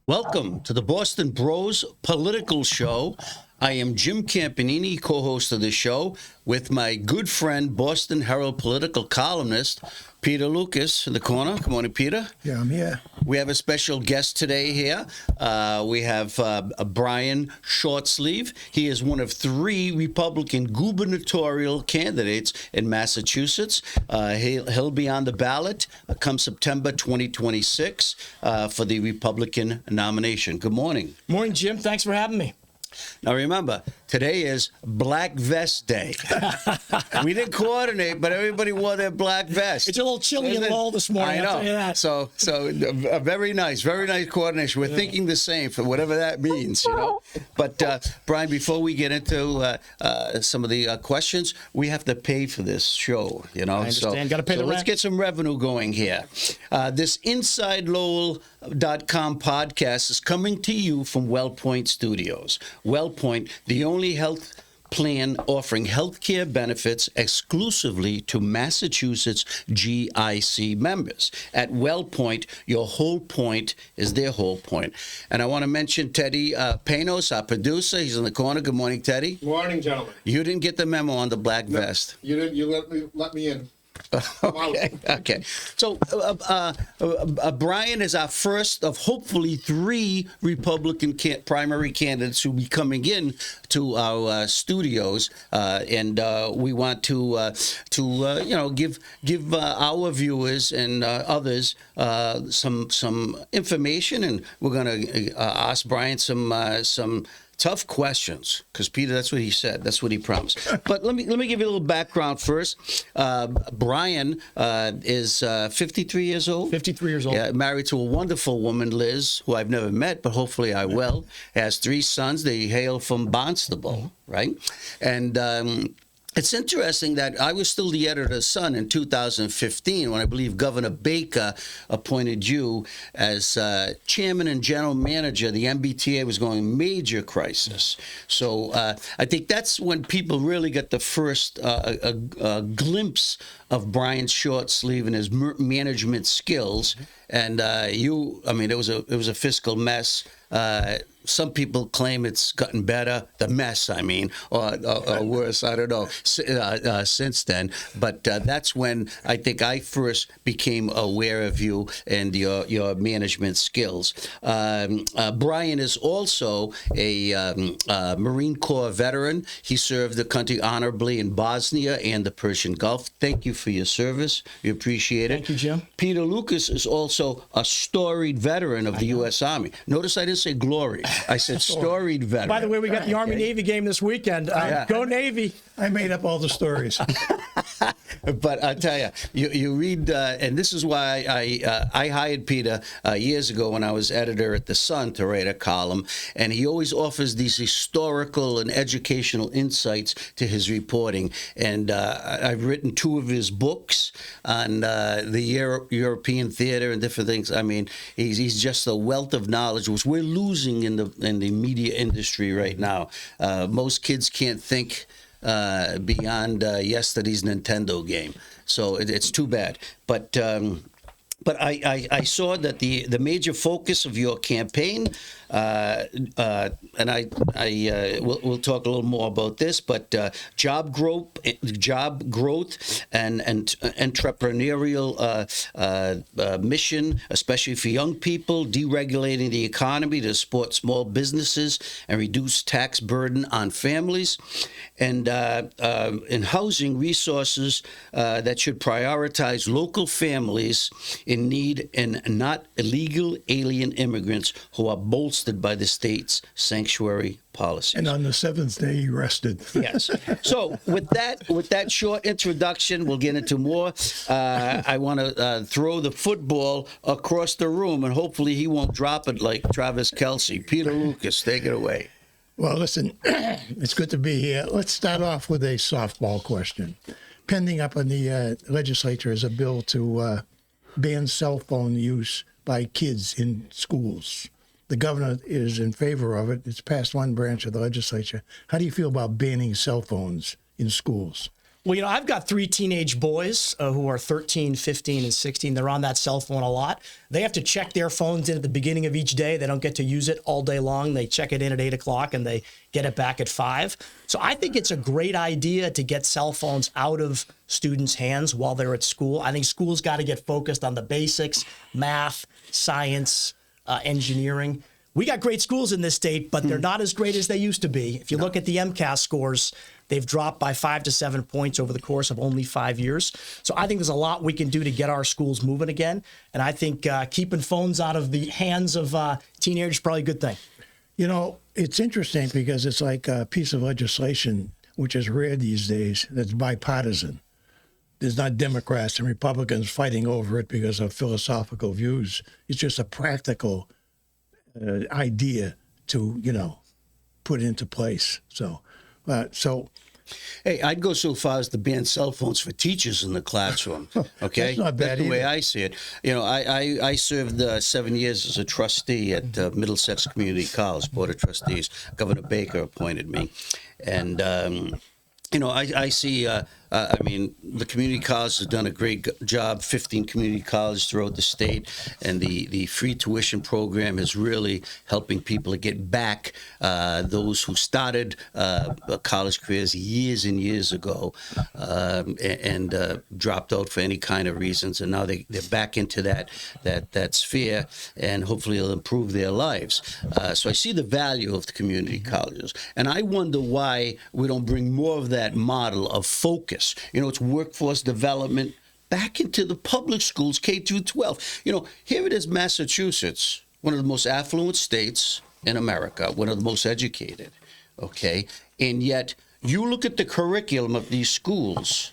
Welcome to the Boston Bros Political Show. I am Jim Campanini, co-host of the show, with my good friend, Boston Herald political columnist, Peter Lucas in the corner. Good morning, Peter. Yeah, I'm here. We have a special guest today here. We have Brian Shortsleeve. He is one of 3 Republican gubernatorial candidates in Massachusetts. He'll be on the ballot come September 2026 for the Republican nomination. Good morning. Morning, Jim. Thanks for having me. Now remember, today is Black Vest Day. We didn't coordinate, but everybody wore their black vest. It's a little chilly in Lowell this morning. I know. I'll tell you that. So a very nice coordination. We're thinking the same for whatever that means, you know. But Brian, before we get into some of the questions, we have to pay for this show, you know. I understand. Got to pay the rent. Let's get some revenue going here. This InsideLowell.com podcast is coming to you from WellPoint Studios. WellPoint, the only health plan offering healthcare benefits exclusively to Massachusetts GIC members. At WellPoint, your whole point is their whole point. And I want to mention Teddy Panos, our producer. He's in the corner. Good morning, Teddy. Good morning, gentlemen. You didn't get the memo on the black vest. You didn't. You let me in. Okay. So Brian is our first of hopefully 3 Republican primary candidates who will be coming in to our studios, and we want to give our viewers and others some information, and we're going to ask Brian some tough questions, because Peter, that's what he said. That's what he promised. But let me give you a little background first. Brian is 53 years old. 53 years old. Yeah, married to a wonderful woman, Liz, who I've never met, but hopefully I will. Has 3 sons. They hail from Barnstable, right? And it's interesting that I was still the editor of the Sun in 2015 when I believe Governor Baker appointed you as chairman and general manager. The MBTA was going major crisis. So I think that's when people really got the first glimpse of Brian Shortsleeve and his management skills. And it was a fiscal mess. Some people claim it's gotten better, the mess, I mean, or worse, I don't know, since then. But that's when I think I first became aware of you and your management skills. Brian is also a Marine Corps veteran. He served the country honorably in Bosnia and the Persian Gulf. Thank you for your service. We appreciate it. Thank you, Jim. Peter Lucas is also a storied veteran of the U.S. Army. Notice I didn't say glory. I said storied veteran. By the way, we got the Army-Navy game this weekend. Go Navy. I made up all the stories. But I tell you read, and this is why I hired Peter years ago when I was editor at the Sun to write a column, and he always offers these historical and educational insights to his reporting. And I've written 2 of his books on the European theater and different things. I mean, he's just a wealth of knowledge, which we're losing in the media industry right now. Most kids can't think beyond yesterday's Nintendo game, so it's too bad. But I saw that the major focus of your campaign, and we'll talk a little more about this, but job growth, and entrepreneurial mission, especially for young people, deregulating the economy to support small businesses and reduce tax burden on families, and in housing resources that should prioritize local families in need and not illegal alien immigrants who are bolstered by the state's sanctuary policies. And on the 7th day, he rested. Yes. So with that short introduction, we'll get into more. I want to throw the football across the room, and hopefully he won't drop it like Travis Kelce. Peter Lucas, take it away. Well, listen, it's good to be here. Let's start off with a softball question. Pending up in the legislature is a bill to ban cell phone use by kids in schools. The governor is in favor of it. It's passed one branch of the legislature. How do you feel about banning cell phones in schools? Well, I've got 3 teenage boys who are 13, 15, and 16. They're on that cell phone a lot. They have to check their phones in at the beginning of each day. They don't get to use it all day long. They check it in at 8 o'clock and they get it back at 5. So I think it's a great idea to get cell phones out of students' hands while they're at school. I think school's got to get focused on the basics, math, science, engineering. We got great schools in this state, but they're not as great as they used to be. If you look at the MCAS scores, they've dropped by 5 to 7 points over the course of only 5 years. So I think there's a lot we can do to get our schools moving again. And I think keeping phones out of the hands of teenagers is probably a good thing. It's interesting because it's like a piece of legislation, which is rare these days, that's bipartisan. There's not Democrats and Republicans fighting over it because of philosophical views. It's just a practical idea to, put into place. So, Hey, I'd go so far as to ban cell phones for teachers in the classroom. Okay, That's not bad That's the way either. I see it. I served 7 years as a trustee at Middlesex Community College, Board of Trustees. Governor Baker appointed me, and I see. The community college has done a great job. 15 community colleges throughout the state, and the free tuition program is really helping people to get back. Those who started college careers years and years ago and dropped out for any kind of reasons, and now they're back into that sphere, and hopefully it'll improve their lives. So I see the value of the community colleges, and I wonder why we don't bring more of that model of focus. It's workforce development back into the public schools, K through 12. Here it is, Massachusetts, one of the most affluent states in America, one of the most educated, okay? And yet, you look at the curriculum of these schools.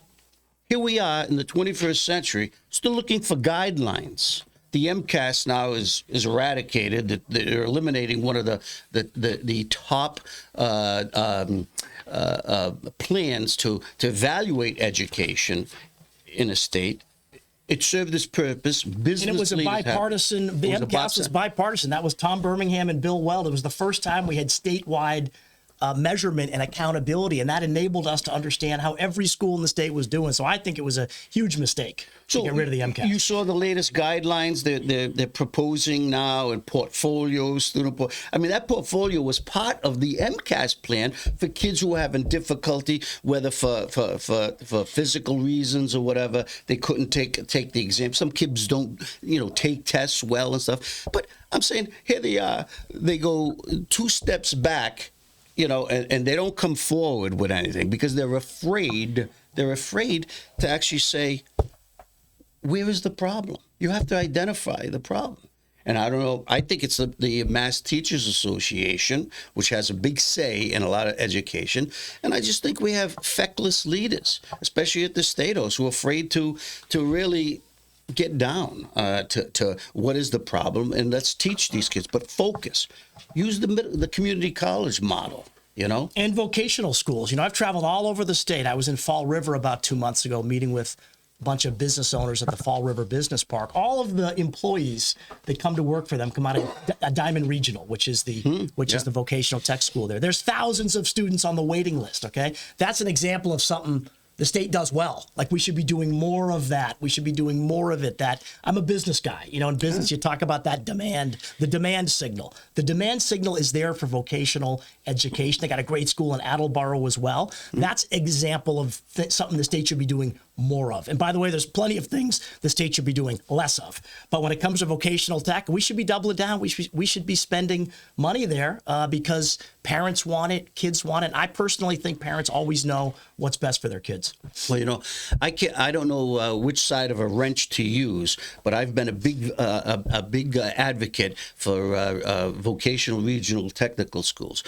Here we are in the 21st century, still looking for guidelines. The MCAS now is eradicated. They're eliminating one of the top plans to evaluate education in a state. It served its purpose. Business And it was a leaders bipartisan, the MCAS was bipartisan. That was Tom Birmingham and Bill Weld. It was the first time we had statewide measurement and accountability, and that enabled us to understand how every school in the state was doing. So I think it was a huge mistake to get rid of the MCAS. You saw the latest guidelines they're proposing now, and portfolios, that portfolio was part of the MCAS plan for kids who were having difficulty, whether for physical reasons or whatever. They couldn't take the exam. Some kids don't, take tests well and stuff. But I'm saying here they are. They go 2 steps back. And they don't come forward with anything because they're afraid. They're afraid to actually say, where is the problem? You have to identify the problem. And I don't know, I think it's the Mass Teachers Association, which has a big say in a lot of education. And I just think we have feckless leaders, especially at the state house, who are afraid to really get down to what is the problem, and let's teach these kids. But focus. Use the community college model, And vocational schools. I've traveled all over the state. I was in Fall River about 2 months ago meeting with a bunch of business owners at the Fall River Business Park. All of the employees that come to work for them come out of Diamond Regional, which is the vocational tech school there. There's thousands of students on the waiting list, okay? That's an example of something the state does well. Like, we should be doing more of that. We should be doing more of it. That I'm a business guy. In business, you talk about that the demand signal. The demand signal is there for vocational education. They got a great school in Attleboro as well. That's example of something the state should be doing more of. And by the way, there's plenty of things the state should be doing less of. But when it comes to vocational tech, we should be doubling down. We should be spending money there because parents want it, kids want it. And I personally think parents always know what's best for their kids. Well, I don't know which side of a wrench to use, but I've been a big advocate for vocational regional technical schools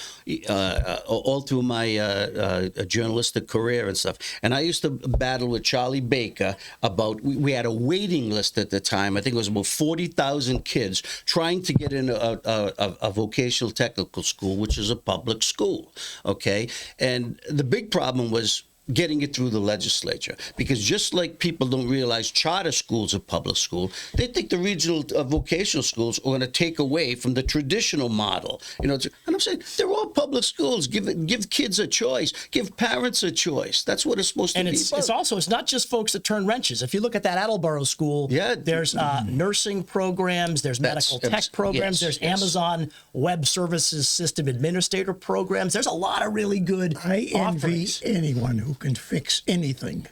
all through my journalistic career and stuff. And I used to battle with Charlie Baker about, we had a waiting list at the time. I think it was about 40,000 kids trying to get in a vocational technical school, which is a public school, okay? And the big problem was getting it through the legislature, because just like people don't realize charter schools are public school, they think the regional vocational schools are going to take away from the traditional model. You know, and I'm saying they're all public schools. Give kids a choice. Give parents a choice. That's what it's supposed to And be. it's not just folks that turn wrenches. If you look at that Attleboro school, there's nursing programs, there's medical tech programs, there's Amazon Web Services System Administrator programs. There's a lot of really good I envy offerings. anyone who can fix anything.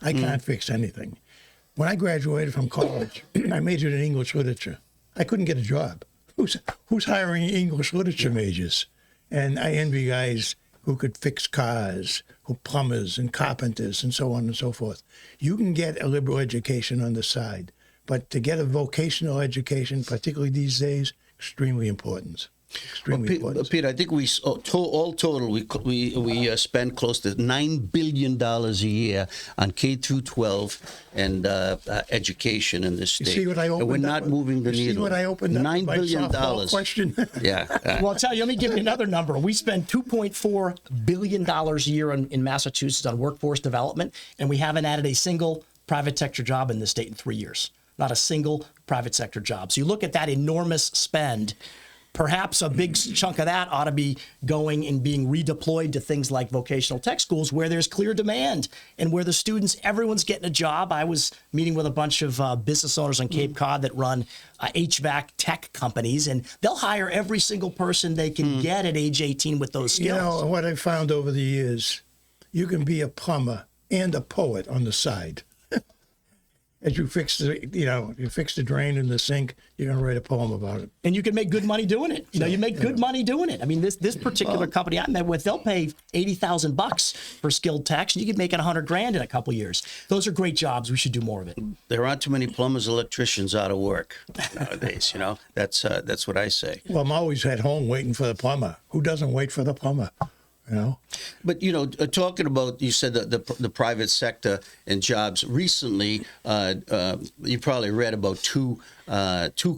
I can't fix anything. When I graduated from college, I majored in English literature. I couldn't get a job. Who's hiring English literature majors? And I envy guys who could fix cars, who plumbers and carpenters and so on and so forth. You can get a liberal education on the side, but to get a vocational education, particularly these days, extremely important. Extremely important. Peter, I think we all total we spend close to $9 billion a year on K through 12 and education in this state. You see what I opened and we're up not with? moving the You needle. see what I opened up with $9 my billion. softball question? Yeah. Well, I'll tell you, let me give you another number. We spend $2.4 billion a year in Massachusetts on workforce development, and we haven't added a single private sector job in this state in 3 years. Not a single private sector job. So you look at that enormous spend, perhaps a big chunk of that ought to be going and being redeployed to things like vocational tech schools where there's clear demand and where the students, everyone's getting a job. I was meeting with a bunch of business owners on Cape Cod that run HVAC tech companies, and they'll hire every single person they can get at age 18 with those skills. You know, what I've found over the years, you can be a plumber and a poet on the side. As you fix the drain in the sink, you're going to write a poem about it. And you can make good money doing it. You know, you make good money doing it. I mean, this particular company I met with, they'll pay $80,000 for skilled techs, and you can make it $100,000 in a couple of years. Those are great jobs. We should do more of it. There aren't too many plumbers, electricians out of work nowadays. You know, that's what I say. Well, I'm always at home waiting for the plumber. Who doesn't wait for the plumber? You know? But, you know, talking about, you said the private sector and jobs. Recently, you probably read about two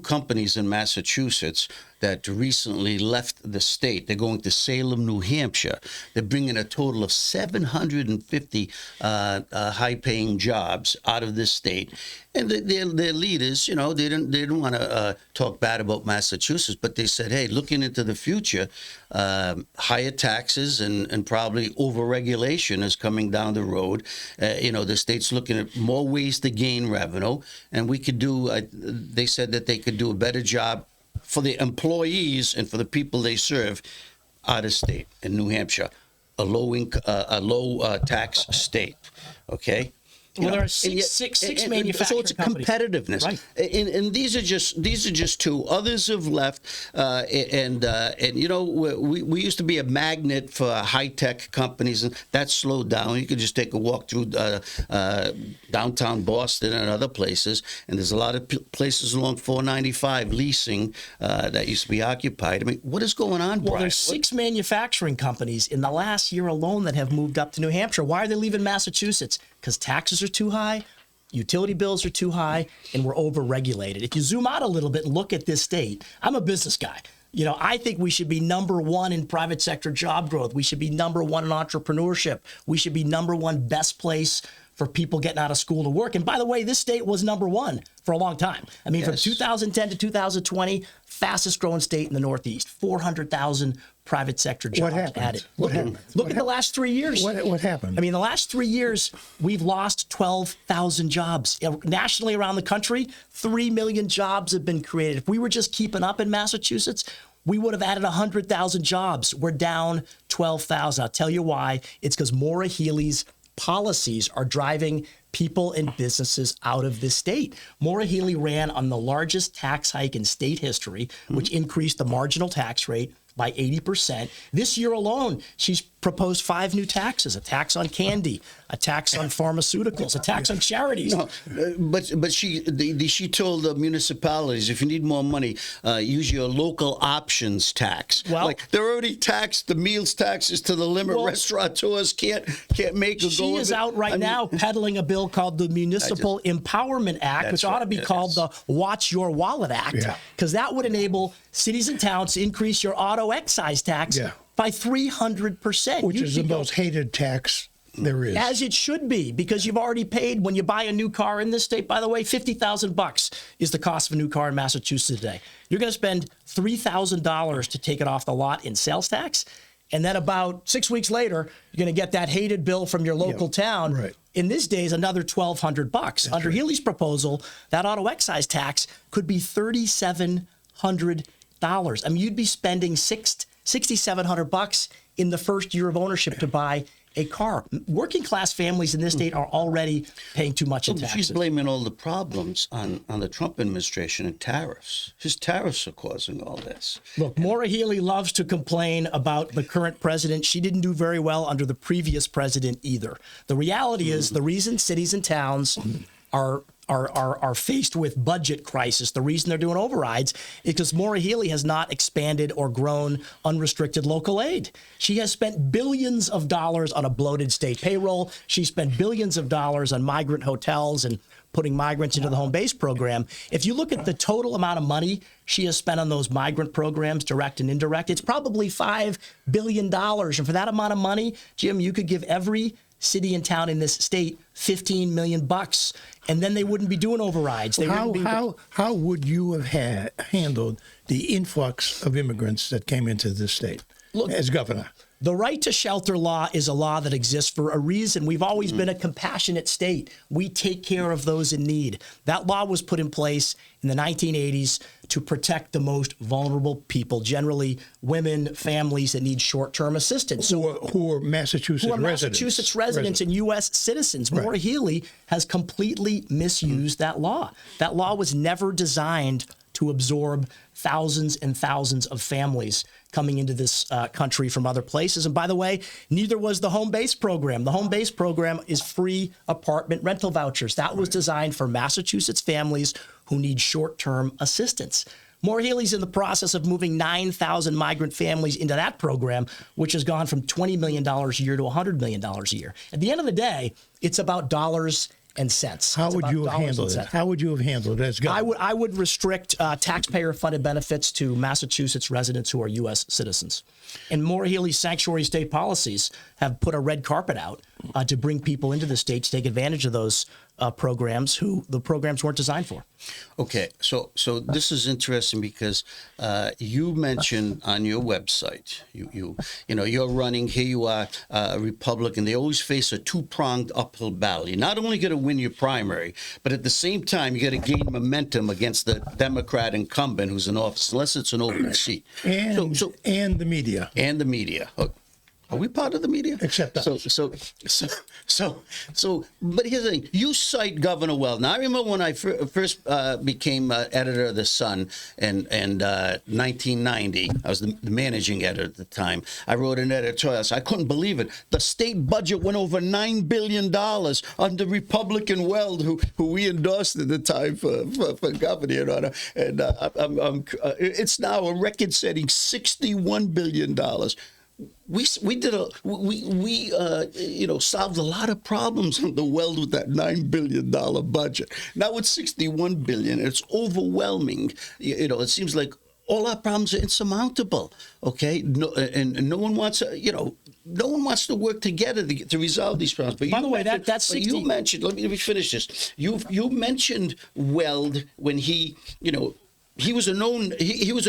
companies in Massachusetts that recently left the state. They're going to Salem, New Hampshire. They're bringing a total of 750 high-paying jobs out of this state. And their leaders, you know, they didn't want to talk bad about Massachusetts, but they said, hey, looking into the future, higher taxes and probably overregulation is coming down the road. You know, the state's looking at more ways to gain revenue, and we could do. They said that they could do a better job for the employees and for the people they serve out of state in New Hampshire, a low tax state. Okay. Well, there are six manufacturing so it's a companies. competitiveness, Right. And these are just two. Others have left, and you know, we used to be a magnet for high tech companies, and that slowed down. You could just take a walk through downtown Boston and other places, and there's a lot of places along 495 leasing that used to be occupied. I mean, what is going on, Brian? Well, there's 6 manufacturing companies in the last year alone that have moved up to New Hampshire. Why are they leaving Massachusetts? Because taxes are too high, utility bills are too high, and we're over-regulated. If you zoom out a little bit and look at this state, I'm a business guy. You know, I think we should be number one in private sector job growth. We should be number one in entrepreneurship. We should be number one best place for people getting out of school to work. And by the way, this state was number one for a long time. I mean, from 2010 to 2020, fastest growing state in the Northeast, 400,000 private sector jobs added. What happened? Look at the last 3 years. What happened? I mean, the last 3 years, we've lost 12,000 jobs. Nationally around the country, 3 million jobs have been created. If we were just keeping up in Massachusetts, we would have added 100,000 jobs. We're down 12,000. I'll tell you why. It's because Maura Healey's policies are driving people and businesses out of this state. Maura Healey ran on the largest tax hike in state history, which increased the marginal tax rate by 80%. This year alone, she's proposed 5 new taxes: a tax on candy, a tax on pharmaceuticals, a tax on charities. No, but she told the municipalities, if you need more money, use your local options tax. Well, like they're already taxed the meals taxes to the limit. Well, restaurateurs can't make a go. She is out right now peddling a bill called the Municipal Empowerment Act, which ought to be called the Watch Your Wallet Act, because that would enable cities and towns to increase your auto excise tax by 300%. Which is the most hated tax There is. As it should be, because you've already paid when you buy a new car in this state. By the way, $50,000 is the cost of a new car in Massachusetts today. You're going to spend $3,000 to take it off the lot in sales tax. And then about 6 weeks later, you're going to get that hated bill from your local town. Right. In this day, is another $1,200. Under Healy's proposal, that auto excise tax could be $3,700. I mean, you'd be spending $6,700 in the first year of ownership to buy a car. Working class families in this state are already paying too much in taxes. She's blaming all the problems on the Trump administration and tariffs. His tariffs are causing all this. Look, Maura Healey loves to complain about the current president. She didn't do very well under the previous president either. The reality is the reason cities and towns are faced with budget crisis, the reason they're doing overrides is because Maura Healey has not expanded or grown unrestricted local aid. She has spent billions of dollars on a bloated state payroll. She spent billions of dollars on migrant hotels and putting migrants into the home base program. If you look at the total amount of money she has spent on those migrant programs, direct and indirect, it's probably $5 billion. And for that amount of money, Jim, you could give every city and town in this state $15 million, and then they wouldn't be doing overrides. They wouldn't be... How would you have handled the influx of immigrants that came into this state as governor? The right to shelter law is a law that exists for a reason. We've always been a compassionate state. We take care of those in need. That law was put in place in the 1980s to protect the most vulnerable people, generally women, families that need short-term assistance. Who are Massachusetts residents. Massachusetts residents and U.S. citizens. Right. Maura Healey has completely misused that law. That law was never designed to absorb thousands and thousands of families coming into this country from other places. And by the way, neither was the home base program. The home base program is free apartment rental vouchers. That was designed for Massachusetts families who need short-term assistance. Maura Healey's in the process of moving 9,000 migrant families into that program, which has gone from $20 million a year to $100 million a year. At the end of the day, it's about dollars and cents. How would you have handled it? How would you have handled it as governor? I would restrict taxpayer-funded benefits to Massachusetts residents who are U.S. citizens. And Maura Healey's sanctuary state policies have put a red carpet out to bring people into the state to take advantage of those programs who the programs weren't designed for. Okay, so this is interesting because you mentioned on your website, you know you're running, here you are, a Republican. They always face a two-pronged uphill battle. You're not only going to win your primary, but at the same time you got to gain momentum against the Democrat incumbent who's in office, unless it's an open seat. And the media. And the media. Are we part of the media? Except us. But here's the thing. You cite Governor Weld. Now, I remember when I first became editor of The Sun in 1990. I was the managing editor at the time. I wrote an editorial. So I couldn't believe it. The state budget went over $9 billion under Republican Weld, who we endorsed at the time for governor. You know, and it's now a record-setting $61 billion. We solved a lot of problems on the Weld with that $9 billion budget. Now it's $61 billion. It's overwhelming. It seems like all our problems are insurmountable. Okay, no one wants to work together to resolve these problems. But by the way, that's 60. You mentioned. Let me finish this. You mentioned Weld when he was a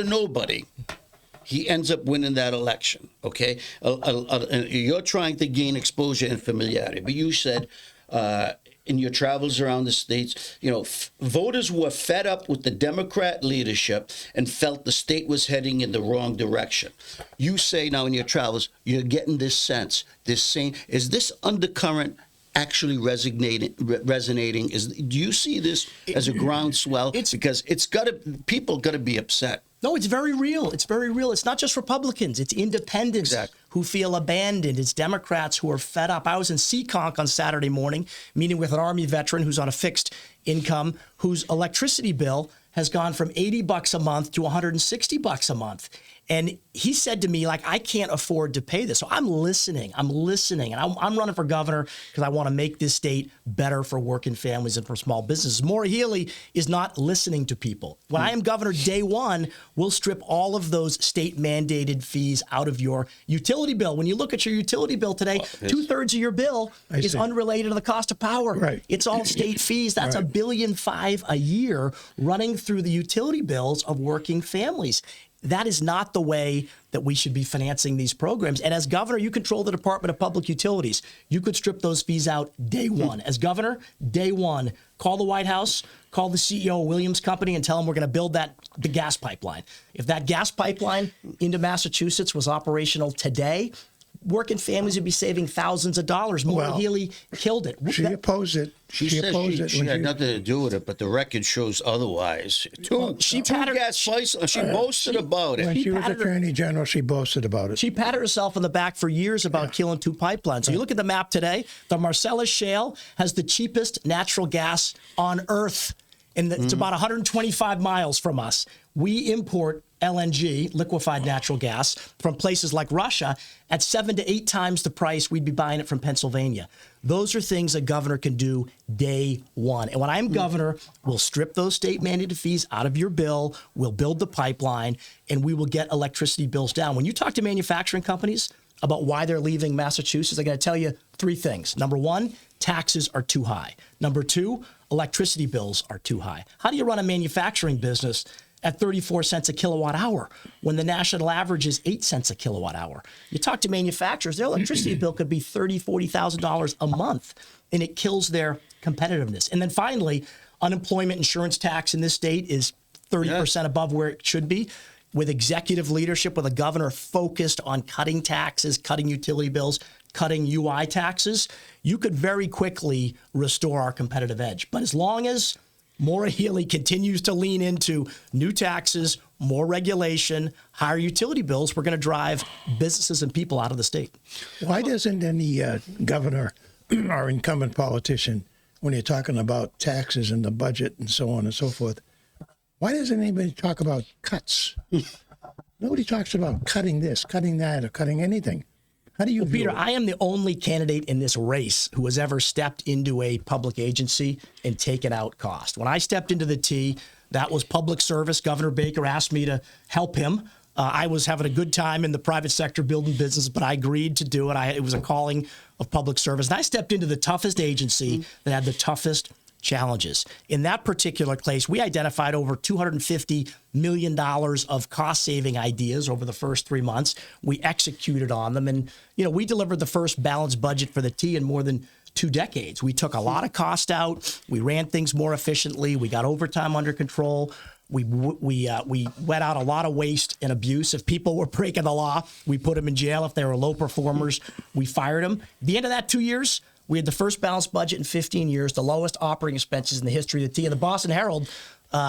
nobody. He ends up winning that election, okay? You're trying to gain exposure and familiarity. But you said in your travels around the states, voters were fed up with the Democrat leadership and felt the state was heading in the wrong direction. You say now in your travels, you're getting this sense, is this undercurrent actually resonating? Do you see this as a groundswell? Because people got to be upset. No, it's very real. It's very real. It's not just Republicans. It's independents who feel abandoned. It's Democrats who are fed up. I was in Seekonk on Saturday morning meeting with an Army veteran who's on a fixed income, whose electricity bill has gone from $80 a month to $160 a month. And he said to me, like, I can't afford to pay this. So I'm listening. And I'm running for governor because I want to make this state better for working families and for small businesses. Maura Healey is not listening to people. When I am governor, day one, we'll strip all of those state mandated fees out of your utility bill. When you look at your utility bill today, 2/3 of your bill is unrelated to the cost of power. Right. It's all state fees. That's $1.5 billion a year running through the utility bills of working families. That is not the way that we should be financing these programs. And as governor, you control the Department of Public Utilities. You could strip those fees out day one. As governor, day one, call the White House, call the CEO of Williams Company and tell them we're going to build the gas pipeline. If that gas pipeline into Massachusetts was operational today, working families would be saving thousands of dollars. Maura Healey killed it. She opposed it. She said she had nothing to do with it, but the record shows otherwise. She boasted about it. When she was Attorney General, she boasted about it. She patted herself on the back for years about killing 2 pipelines. So you look at the map today, the Marcellus Shale has the cheapest natural gas on Earth. And it's about 125 miles from us. We import LNG, liquefied natural gas, from places like Russia at 7 to 8 times the price we'd be buying it from Pennsylvania. Those are things a governor can do day one. And when I'm governor, we'll strip those state mandated fees out of your bill, we'll build the pipeline, and we will get electricity bills down. When you talk to manufacturing companies about why they're leaving Massachusetts, they're going to tell you 3 things. Number 1, taxes are too high. Number 2, electricity bills are too high. How do you run a manufacturing business at 34 cents a kilowatt hour when the national average is 8 cents a kilowatt hour? You talk to manufacturers, their electricity bill could be $30,000, $40,000 a month, and it kills their competitiveness. And then finally, unemployment insurance tax in this state is 30% above where it should be. With executive leadership, with a governor focused on cutting taxes, cutting utility bills, cutting UI taxes, you could very quickly restore our competitive edge. But as long as Maura Healey continues to lean into new taxes, more regulation, higher utility bills, we're going to drive businesses and people out of the state. Why doesn't any governor or incumbent politician, when you're talking about taxes and the budget and so on and so forth, why doesn't anybody talk about cuts? Nobody talks about cutting this, cutting that, or cutting anything. How do you view Peter, it? I am the only candidate in this race who has ever stepped into a public agency and taken out cost. When I stepped into the T, that was public service. Governor Baker asked me to help him. I was having a good time in the private sector building business, but I agreed to do it. It was a calling of public service. And I stepped into the toughest agency that had the toughest challenges. In that particular case, we identified over $250 million of cost-saving ideas over the first 3 months. We executed on them, and we delivered the first balanced budget for the T in more than 2 decades. We took a lot of cost out. We ran things more efficiently. We got overtime under control. We wet out a lot of waste and abuse. If people were breaking the law, we put them in jail. If they were low performers, we fired them. At the end of that 2 years, we had the first balanced budget in 15 years, the lowest operating expenses in the history of the T. And the Boston Herald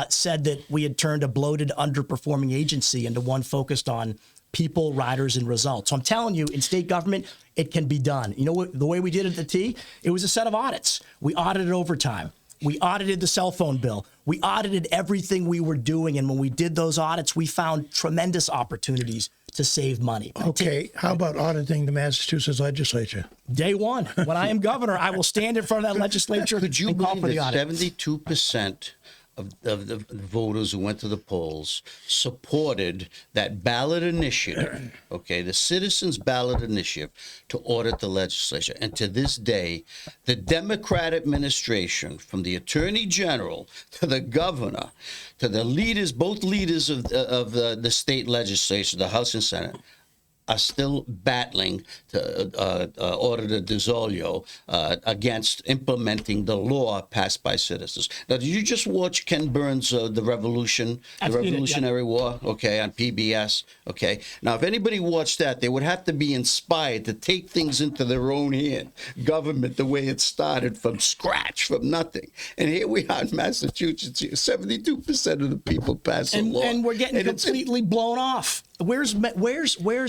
said that we had turned a bloated, underperforming agency into one focused on people, riders, and results. So I'm telling you, in state government, it can be done. You know what? The way we did it at the T, it was a set of audits. We audited overtime. We audited the cell phone bill. We audited everything we were doing. And when we did those audits, we found tremendous opportunities to save money. Okay, how about auditing the Massachusetts legislature? Day one, when I am governor, I will stand in front of that legislature Could you and call for believe the that audit. 72% of the voters who went to the polls supported that ballot initiative, okay, the citizens' ballot initiative to audit the legislature? And to this day, the Democrat administration, from the Attorney General to the governor to the leaders, both leaders of the state legislature, the House and Senate, are still battling to Auditor 𝐁𝐫𝐢𝐚𝐧 against implementing the law passed by citizens. Now, did you just watch Ken Burns' The Revolution, I've The seen it, Revolutionary War, okay, on PBS, okay? Now, if anybody watched that, they would have to be inspired to take things into their own hand. Government, the way it started from scratch, from nothing. And here we are in Massachusetts, 72% of the people pass the law. And we're getting completely blown off. Where's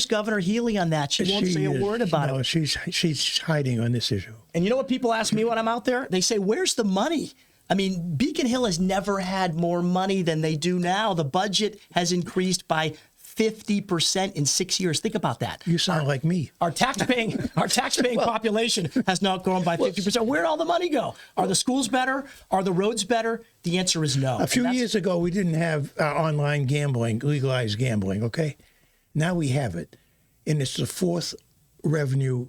Governor Healey on that? She won't say a word about it. No, she's hiding on this issue. And you know what people ask me when I'm out there? They say, where's the money? I mean, Beacon Hill has never had more money than they do now. The budget has increased by 50% in 6 years. Think about that. You sound like me. Our tax-paying population has now grown by 50%. Where'd all the money go? Are the schools better? Are the roads better? The answer is no. A few years ago, we didn't have online gambling, legalized gambling, okay? Now we have it. And it's the fourth revenue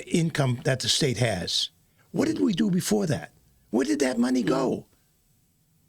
income that the state has. What did we do before that? Where did that money go?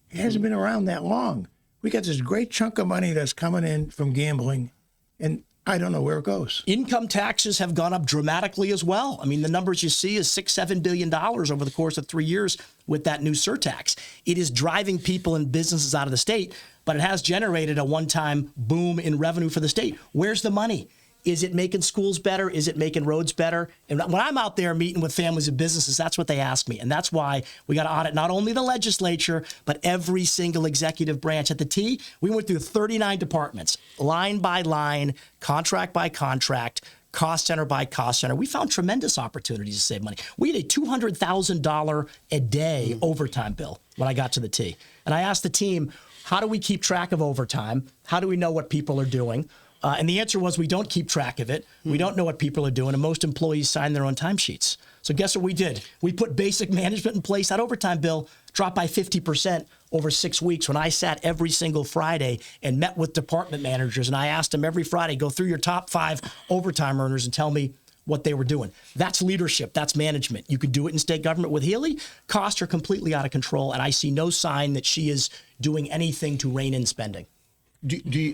It hasn't been around that long. We got this great chunk of money that's coming in from gambling, and I don't know where it goes. Income taxes have gone up dramatically as well. I mean, the numbers you see is $6-7 billion over the course of 3 years with that new surtax. It is driving people and businesses out of the state, but it has generated a one-time boom in revenue for the state. Where's the money? Is it making schools better? Is it making roads better? And when I'm out there meeting with families and businesses, that's what they ask me. And that's why we got to audit not only the legislature, but every single executive branch. At the T, we went through 39 departments, line by line, contract by contract, cost center by cost center. We found tremendous opportunities to save money. We had a $200,000 a day overtime bill when I got to the T. And I asked the team, how do we keep track of overtime? How do we know what people are doing? And the answer was we don't keep track of it. We don't know what people are doing, and most employees sign their own timesheets. So guess what we did? We put basic management in place. That overtime bill dropped by 50% over 6 weeks when I sat every single Friday and met with department managers, and I asked them every Friday, go through your top 5 overtime earners and tell me what they were doing. That's leadership. That's management. You could do it in state government with Healy. Costs are completely out of control, and I see no sign that she is doing anything to rein in spending.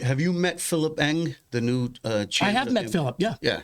Have you met Philip Eng, the new chief? I have met Philip, yeah. Yeah.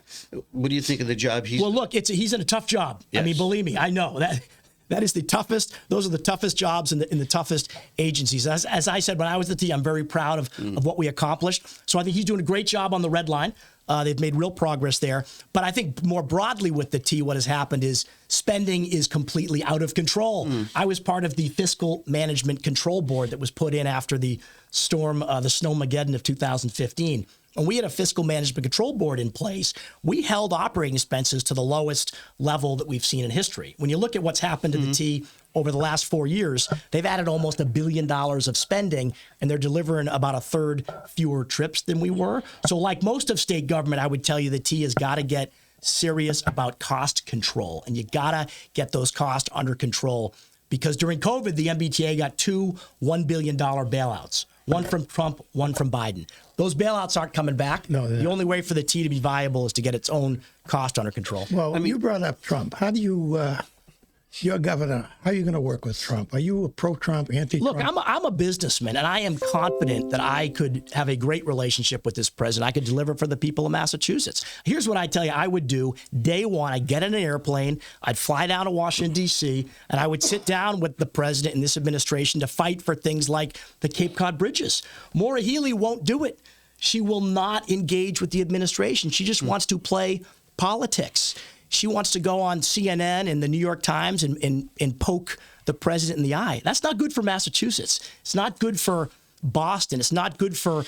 What do you think of the job he's Well, look, he's in a tough job. Yes. I mean, believe me, I know that. That is the toughest. Those are the toughest jobs in the toughest agencies. As I said, when I was at the T, I'm very proud of what we accomplished. So I think he's doing a great job on the red line. They've made real progress there. But I think more broadly with the T, what has happened is spending is completely out of control. I was part of the Fiscal Management Control Board that was put in after the storm, the Snowmageddon of 2015. And we had a fiscal management control board in place. We held operating expenses to the lowest level that we've seen in history. When you look at what's happened to the T over the last 4 years, they've added almost $1 billion of spending, and they're delivering about a third fewer trips than we were. So like most of state government, I would tell you the T has got to get serious about cost control, and you got to get those costs under control. Because during COVID, the MBTA got 2 $1 billion bailouts, one from Trump, one from Biden. Those bailouts aren't coming back. No, the only way for the T to be viable is to get its own cost under control. Well, I mean, you brought up Trump. How do you, you're governor, how are you going to work with Trump? Are you a pro-Trump, anti-Trump? Look, I'm a businessman, and I am confident that I could have a great relationship with this president. I could deliver for the people of Massachusetts. Here's what I tell you I would do. Day one, I'd get in an airplane, I'd fly down to Washington, D.C., and I would sit down with the president and this administration to fight for things like the Cape Cod bridges. Maura Healey won't do it. She will not engage with the administration. She just wants to play politics. She wants to go on CNN and the New York Times and poke the president in the eye. That's not good for Massachusetts. It's not good for Boston. It's not good for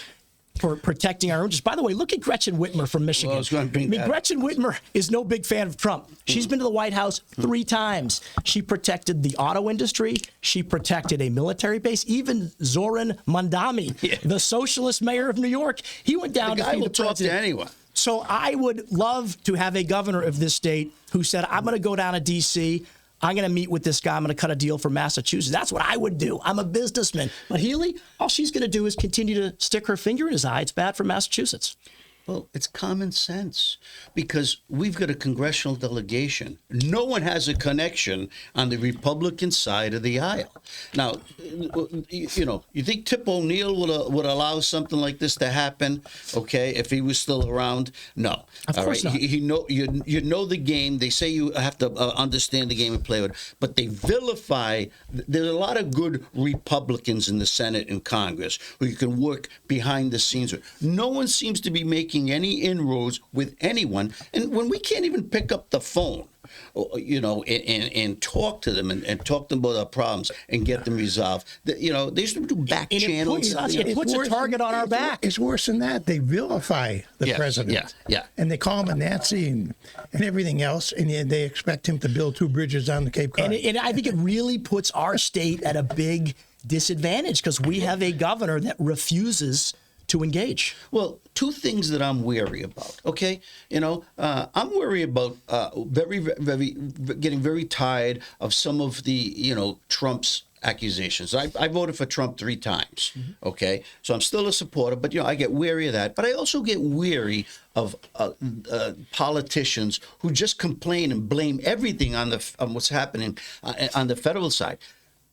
protecting our interests. By the way, look at Gretchen Whitmer from Michigan. Well, I was going to bring that up. Gretchen Whitmer is no big fan of Trump. She's been to the White House 3 times. She protected the auto industry. She protected a military base. Even Zoran Mandami, the socialist mayor of New York, he went down The to guy see will the talk president. to anyone. So I would love to have a governor of this state who said, I'm going to go down to D.C., I'm going to meet with this guy, I'm going to cut a deal for Massachusetts. That's what I would do. I'm a businessman. But Healy, all she's going to do is continue to stick her finger in his eye. It's bad for Massachusetts. Well, it's common sense because we've got a congressional delegation. No one has a connection on the Republican side of the aisle. Now, you know, you think Tip O'Neill would allow something like this to happen? Okay, if he was still around, no. Of course not. You know the game. They say you have to understand the game and play with it, but they vilify. There's a lot of good Republicans in the Senate and Congress who you can work behind the scenes with. No one seems to be making any inroads with anyone, and when we can't even pick up the phone, you know, and talk to them and talk to them about our problems and get them resolved. You know, they used to do back And channels. it puts a target on our back. It's worse than that. They vilify the president. Yeah. And they call him a Nazi and everything else, and they expect him to build 2 bridges on the Cape Cod. And I think it really puts our state at a big disadvantage because we have a governor that refuses to engage? Well, two things that I'm wary about. Okay, I'm worried about getting very tired of some of the Trump's accusations. I voted for Trump 3 times. Okay, so I'm still a supporter, but I get weary of that. But I also get weary of politicians who just complain and blame everything on what's happening on the federal side.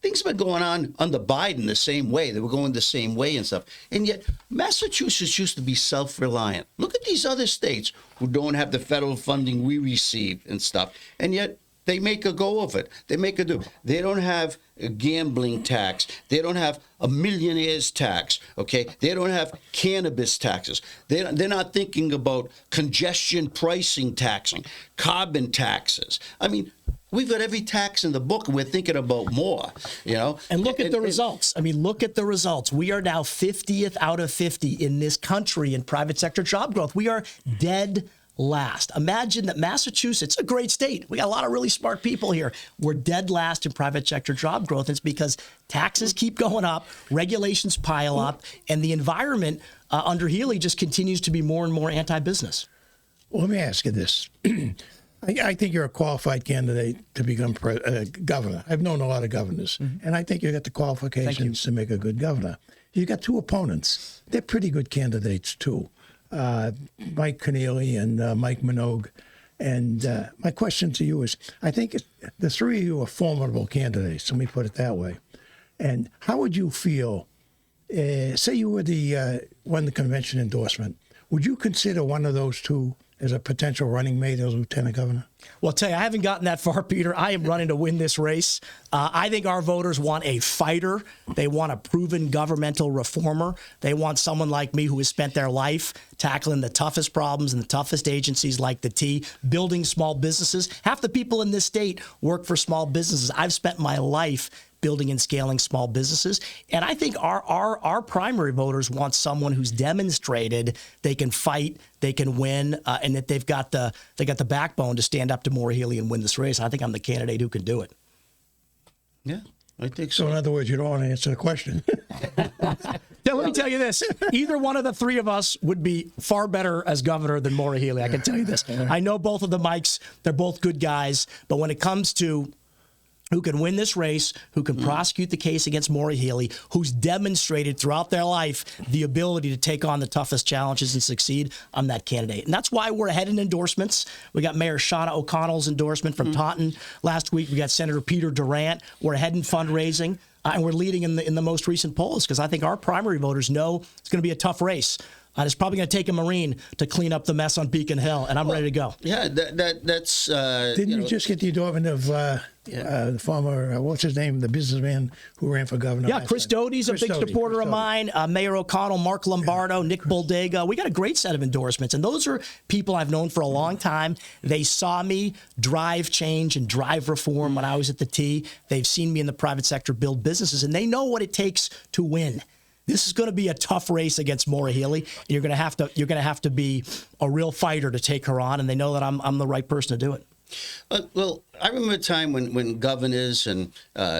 Things have been going on under Biden the same way. They were going the same way and stuff. And yet, Massachusetts used to be self-reliant. Look at these other states who don't have the federal funding we receive and stuff. And yet, they make a go of it. They make a do. They don't have a gambling tax. They don't have a millionaire's tax. Okay, they don't have cannabis taxes. They're not thinking about congestion pricing taxing, carbon taxes. I mean, we've got every tax in the book, and we're thinking about more. And look at the results. I mean, look at the results. We are now 50th out of 50 in this country in private sector job growth. We are dead last. Imagine that Massachusetts, a great state. We got a lot of really smart people here. We're dead last in private sector job growth. It's because taxes keep going up, regulations pile up, and the environment under Healy just continues to be more and more anti-business. Well, let me ask you this. I think you're a qualified candidate to become governor. I've known a lot of governors, and I think you got the qualifications to make a good governor. You got 2 opponents. They're pretty good candidates, too. Mike Keneally and Mike Minogue. And my question to you is, I think the 3 of you are formidable candidates, let me put it that way. And how would you feel, say you were won the convention endorsement, would you consider one of those 2 as a potential running mate as lieutenant governor? Well, I'll tell you, I haven't gotten that far, Peter. I am running to win this race. I think our voters want a fighter. They want a proven governmental reformer. They want someone like me who has spent their life tackling the toughest problems in the toughest agencies like the T, building small businesses. Half the people in this state work for small businesses. I've spent my life building and scaling small businesses. And I think our primary voters want someone who's demonstrated they can fight, they can win, and that they got the backbone to stand up to Maura Healey and win this race. I think I'm the candidate who can do it. Yeah, I think so. So in other words, you don't want to answer the question. Now, let me tell you this. Either one of the 3 of us would be far better as governor than Maura Healey. I can tell you this. I know both of the Mikes. They're both good guys. But when it comes to who can win this race, who can prosecute the case against Maura Healey, who's demonstrated throughout their life the ability to take on the toughest challenges and succeed, I'm that candidate. And that's why we're ahead in endorsements. We got Mayor Shauna O'Connell's endorsement from Taunton last week. We got Senator Peter Durant. We're ahead in fundraising. And we're leading in the most recent polls because I think our primary voters know it's going to be a tough race. And it's probably going to take a Marine to clean up the mess on Beacon Hill, and I'm ready to go. Yeah, that's. Didn't you just get the endorsement of the former, what's his name, the businessman who ran for governor? Yeah, Chris Doty's a big supporter of mine. Mayor O'Connell, Mark Lombardo, Nick Buldega. We got a great set of endorsements, and those are people I've known for a long time. They saw me drive change and drive reform when I was at the T. They've seen me in the private sector build businesses, and they know what it takes to win. This is going to be a tough race against Maura Healey. You're going to have to be a real fighter to take her on, and they know that I'm the right person to do it. Well, I remember a time when governors and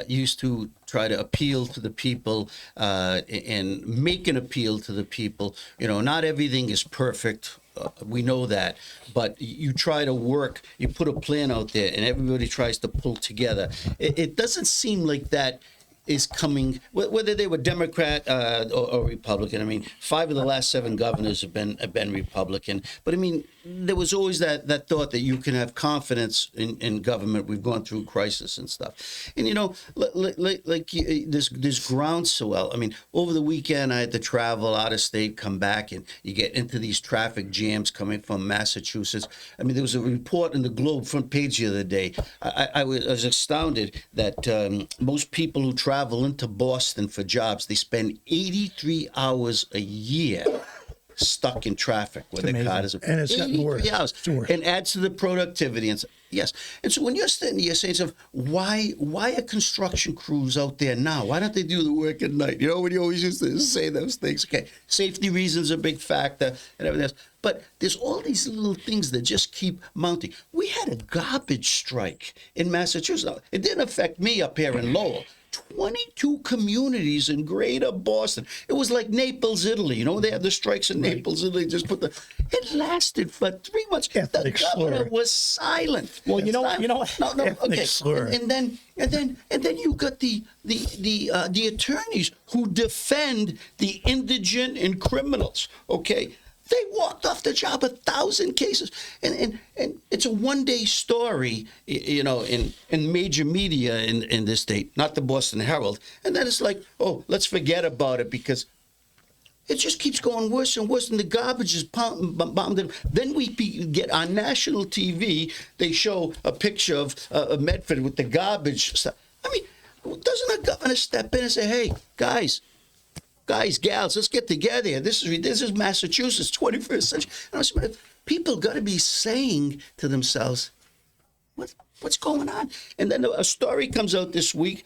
used to try to appeal to the people and make an appeal to the people. Not everything is perfect. We know that, but you try to work, you put a plan out there, and everybody tries to pull together. It doesn't seem like that is coming, whether they were Democrat or Republican. I mean, 5 of the last 7 governors have been Republican. But I mean, there was always that thought that you can have confidence in government. We've gone through crisis and stuff. And, this groundswell. I mean, over the weekend, I had to travel out of state, come back, and you get into these traffic jams coming from Massachusetts. I mean, there was a report in the Globe front page the other day. I was astounded that most people who travel into Boston for jobs, they spend 83 hours a year stuck in traffic with their cars. And it's gotten worse. And adds to the productivity. And yes. And so when you're sitting here saying stuff, why are construction crews out there now? Why don't they do the work at night? When you always used to say those things. Okay, safety reasons are a big factor and everything else. But there's all these little things that just keep mounting. We had a garbage strike in Massachusetts. It didn't affect me up here in Lowell. 22 communities in greater Boston. It was like Naples, Italy. You know, they had the strikes in Naples, Italy. Just put the. It lasted for 3 months. The Ethnic governor slur. was silent. Well, you know what? No. Ethnic Okay. slur. And then you got the attorneys who defend the indigent and criminals. Okay. They walked off the job 1,000 cases, and it's a one-day story, you know, in major media in this state, not the Boston Herald, and then it's like, oh, let's forget about it because it just keeps going worse and worse, and the garbage is bombed. Then we get on national TV, they show a picture of Medford with the garbage stuff. I mean, doesn't a governor step in and say, hey, guys, gals, let's get together here. This is Massachusetts, 21st century. And I was like, people got to be saying to themselves, what's going on? And then a story comes out this week,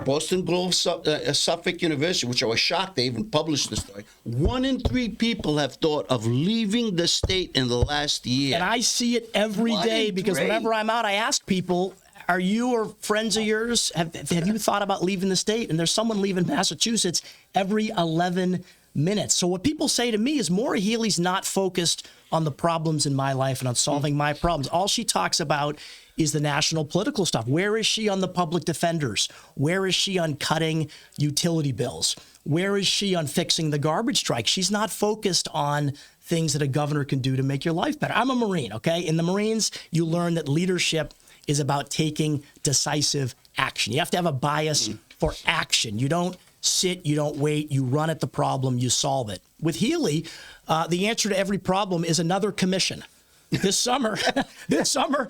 Boston Globe, Suffolk University, which I was shocked they even published the story. 1 in 3 people have thought of leaving the state in the last year. And I see it every 1 day in because 3. whenever I'm out, I ask people, are you or friends of yours, have you thought about leaving the state? And there's someone leaving Massachusetts every 11 minutes. So what people say to me is Maura Healey's not focused on the problems in my life and on solving my problems. All she talks about is the national political stuff. Where is she on the public defenders? Where is she on cutting utility bills? Where is she on fixing the garbage strike? She's not focused on things that a governor can do to make your life better. I'm a Marine, okay? In the Marines, you learn that leadership is about taking decisive action. You have to have a bias for action. You don't sit, you don't wait, you run at the problem, you solve it. With Healey, the answer to every problem is another commission. This summer,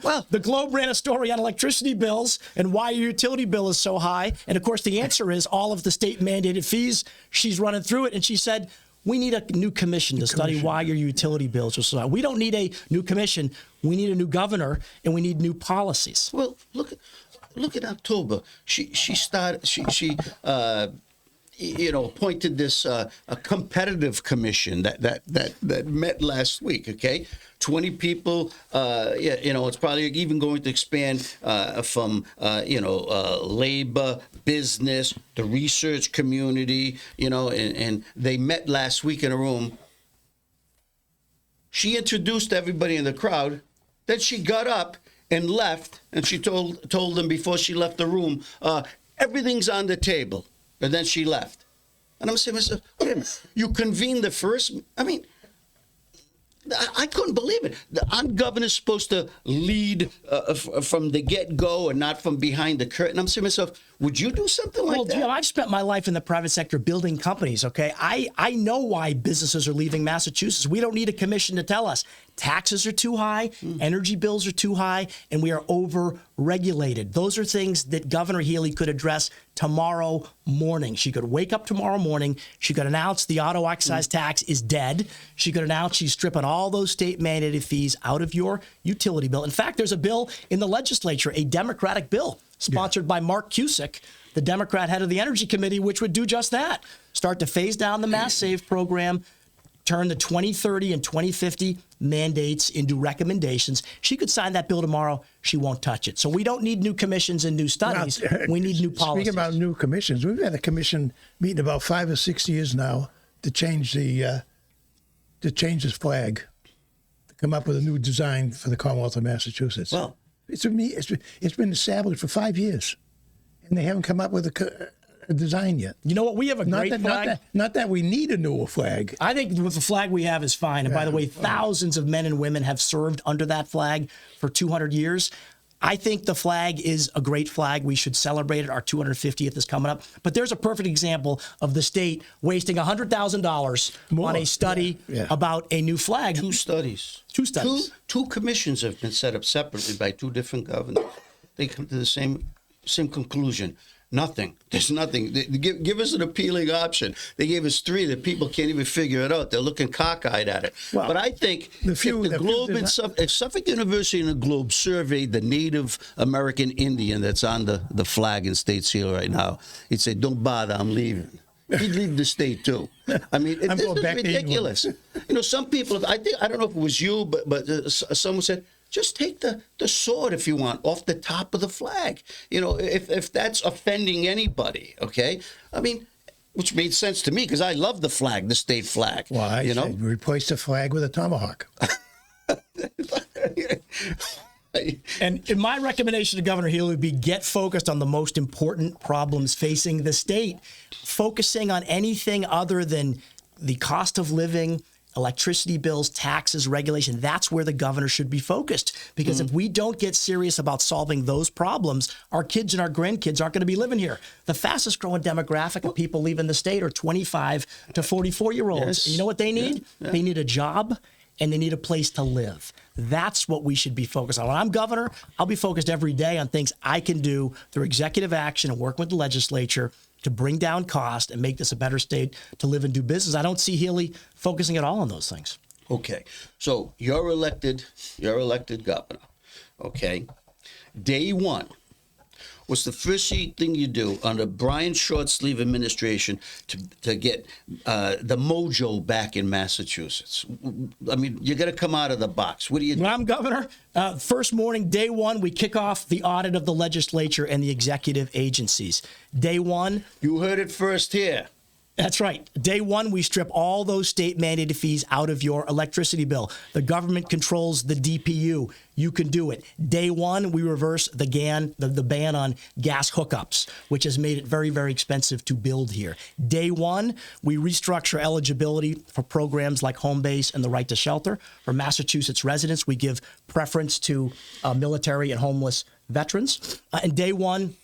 well, the Globe ran a story on electricity bills and why your utility bill is so high. And of course, the answer is all of the state mandated fees. She's running through it, and she said, we need a new commission to study why your utility bills are so high. We don't need a new commission. We need a new governor, and we need new policies. Well, look at October. She appointed this a competitive commission that met last week. Okay, 20 people. It's probably even going to expand from labor, business, the research community. And they met last week in a room. She introduced everybody in the crowd. Then she got up and left, and she told them before she left the room, everything's on the table. And then she left. And I'm saying to myself, wait a minute, you convened the first, I couldn't believe it. Our governor's supposed to lead from the get-go and not from behind the curtain. I'm saying to myself, would you do something like that? Well, I've spent my life in the private sector building companies, okay? I know why businesses are leaving Massachusetts. We don't need a commission to tell us. Taxes are too high, energy bills are too high, and we are over-regulated. Those are things that Governor Healey could address tomorrow morning. She could wake up tomorrow morning. She could announce the auto excise tax is dead. She could announce she's stripping all those state-mandated fees out of your utility bill. In fact, there's a bill in the legislature, a Democratic bill, sponsored by Mark Cusick, the Democrat head of the Energy Committee, which would do just that. Start to phase down the Mass Save program, turn the 2030 and 2050 mandates into recommendations. She could sign that bill tomorrow. She won't touch it. So we don't need new commissions and new studies. We need new policies. Speaking about new commissions, we've had a commission meeting about 5 or 6 years now to change this flag, to come up with a new design for the Commonwealth of Massachusetts. Well, it's been established for 5 years, and they haven't come up with a design yet. You know what? We have a great flag. Not that we need a newer flag. I think with the flag we have is fine. And by the way, thousands of men and women have served under that flag for 200 years. I think the flag is a great flag. We should celebrate it. Our 250th is coming up. But there's a perfect example of the state wasting $100,000 on a study about a new flag. Two studies. Two commissions have been set up separately by two different governors. They come to the same conclusion. Nothing. There's nothing. They give us an appealing option. They gave us 3 that people can't even figure it out. They're looking cockeyed at it. Well, but I think if Suffolk University and the Globe surveyed the Native American Indian that's on the flag and state seal right now, he'd say, "Don't bother, I'm leaving." He'd leave the state too. I mean, this is ridiculous. Some people. I don't know if it was you, but someone said, just take the sword, if you want, off the top of the flag. If that's offending anybody, okay? I mean, which made sense to me because I love the flag, the state flag. Well, I said replace the flag with a tomahawk. And my recommendation to Governor Healy would be get focused on the most important problems facing the state. Focusing on anything other than the cost of living, electricity bills, taxes, regulation, that's where the governor should be focused. Because if we don't get serious about solving those problems, our kids and our grandkids aren't going to be living here. The fastest growing demographic of people leaving the state are 25 to 44-year-olds. Yes. And you know what they need? Yeah. They need a job and they need a place to live. That's what we should be focused on. When I'm governor, I'll be focused every day on things I can do through executive action and working with the legislature to bring down cost and make this a better state to live and do business. I don't see Healy focusing at all on those things. Okay, so you're elected governor, okay? Day one, what's the first thing you do under Brian Shortsleeve administration to get the mojo back in Massachusetts? I mean, you got to come out of the box. What do you do? When I'm governor, first morning, day one, we kick off the audit of the legislature and the executive agencies. Day one. You heard it first here. That's right. Day one, we strip all those state mandated fees out of your electricity bill. The government controls the DPU. You can do it. Day one, we reverse the ban on gas hookups, which has made it very, very expensive to build here. Day one, we restructure eligibility for programs like home base and the right to shelter. For Massachusetts residents, we give preference to military and homeless veterans. And day one,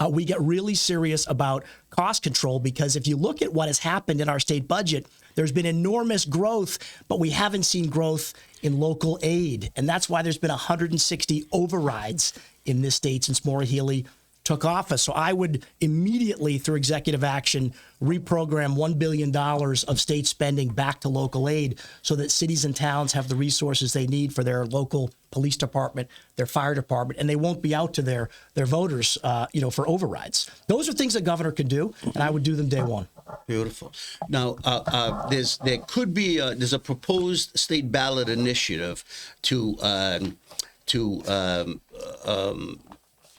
we get really serious about cost control because if you look at what has happened in our state budget, there's been enormous growth, but we haven't seen growth in local aid. And that's why there's been 160 overrides in this state since Maura Healey took office. So I would immediately, through executive action, reprogram $1 billion of state spending back to local aid so that cities and towns have the resources they need for their local police department, their fire department, and they won't be out to their voters, for overrides. Those are things a governor can do, and I would do them day one. Beautiful. Now, there's a proposed state ballot initiative to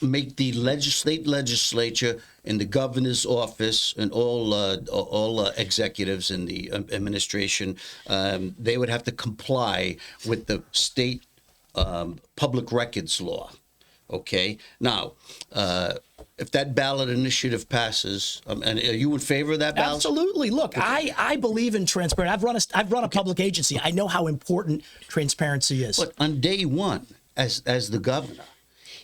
make the state legislature and the governor's office and all executives in the administration, they would have to comply with the state public records law. Okay. Now, if that ballot initiative passes, and are you in favor of that ballot? Absolutely. Look, okay. I believe in transparency. I've run a public agency. I know how important transparency is. But on day one, as the governor,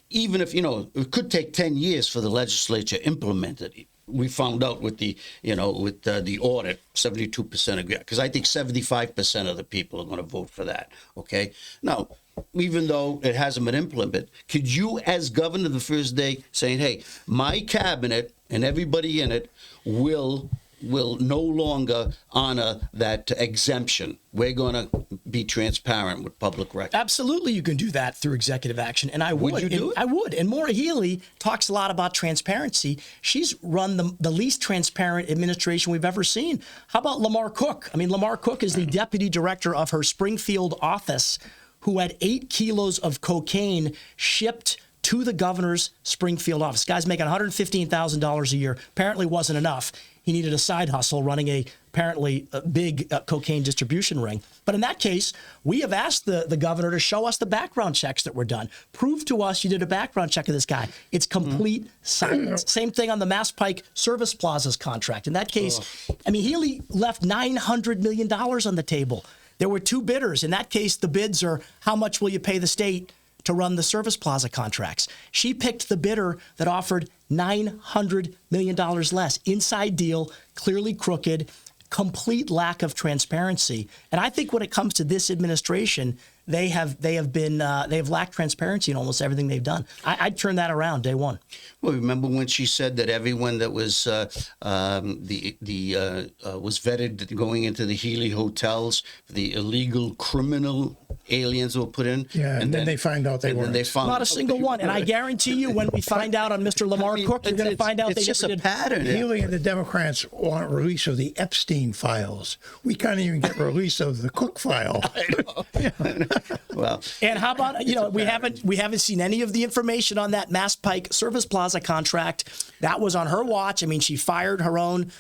even if, it could take 10 years for the legislature to implement it. We found out with the audit, 72% agree, because I think 75% of the people are going to vote for that. Okay. Now, even though it hasn't been implemented, could you, as governor, the first day saying, "Hey, my cabinet and everybody in it will no longer honor that exemption. We're going to be transparent with public records." Absolutely, you can do that through executive action, and I would. Would you do it? I would. And Maura Healey talks a lot about transparency. She's run the least transparent administration we've ever seen. How about Lamar Cook? I mean, Lamar Cook is the deputy director of her Springfield office, who had 8 kilos of cocaine shipped to the governor's Springfield office. Guy's making $115,000 a year. Apparently wasn't enough. He needed a side hustle running a big cocaine distribution ring. But in that case, we have asked the governor to show us the background checks that were done. Prove to us you did a background check of this guy. It's complete silence. Same thing on the Mass Pike Service Plazas contract. In that case, I mean, Healey left $900 million on the table. There were 2 bidders. In that case, the bids are how much will you pay the state to run the Service Plaza contracts. She picked the bidder that offered $900 million less. Inside deal, clearly crooked, complete lack of transparency. And I think when it comes to this administration, they have lacked transparency in almost everything they've done. I'd turn that around day one. Well, remember when she said that everyone that was was vetted going into the Healy hotels, the illegal criminal aliens were put in. Yeah, and then they find out they and then weren't. they found Not a single one. And I guarantee you, when we find out on Mr. Lamar Cook, you're going to find out it's they just never a did. pattern. Healy and the Democrats want release of the Epstein files. We can't even get release of the Cook file. Well, And how about, we haven't seen any of the information on that Mass Pike Service Plaza contract. That was on her watch. I mean, she fired her own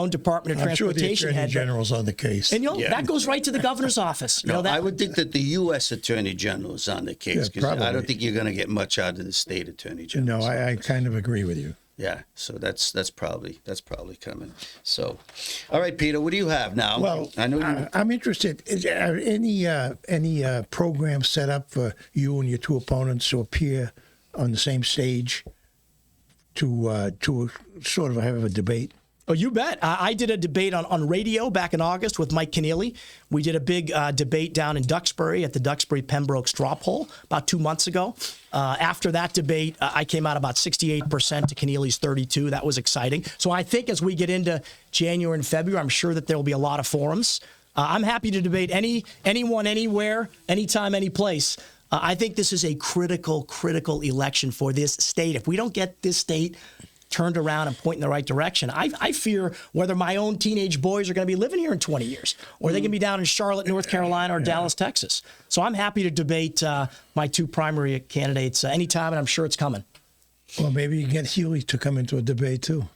Department of I'm sure the Transportation Attorney head. General's on the case. And that goes right to the governor's office. no, that I would think that the U.S. Attorney General is on the case, because I probably. don't think you're going to get much out of the state Attorney General. No, I kind of agree with you. Yeah, so that's probably coming. So, all right, Peter, what do you have now? Well, I know I'm interested. Is there any program set up for you and your two opponents to appear on the same stage to sort of have a debate? Oh, you bet. I did a debate on radio back in August with Mike Keneally. We did a big debate down in Duxbury at the Duxbury-Pembroke straw poll about 2 months ago. After that debate, I came out about 68% to Keneally's 32%. That was exciting. So I think as we get into January and February, I'm sure that there will be a lot of forums. I'm happy to debate anyone, anywhere, anytime, any place. I think this is a critical election for this state. If we don't get this state turned around and point in the right direction, I fear whether my own teenage boys are going to be living here in 20 years, or they can be down in Charlotte, North Carolina, or Dallas, Texas. So I'm happy to debate my two primary candidates anytime, and I'm sure it's coming. Well, maybe you can get Healy to come into a debate too.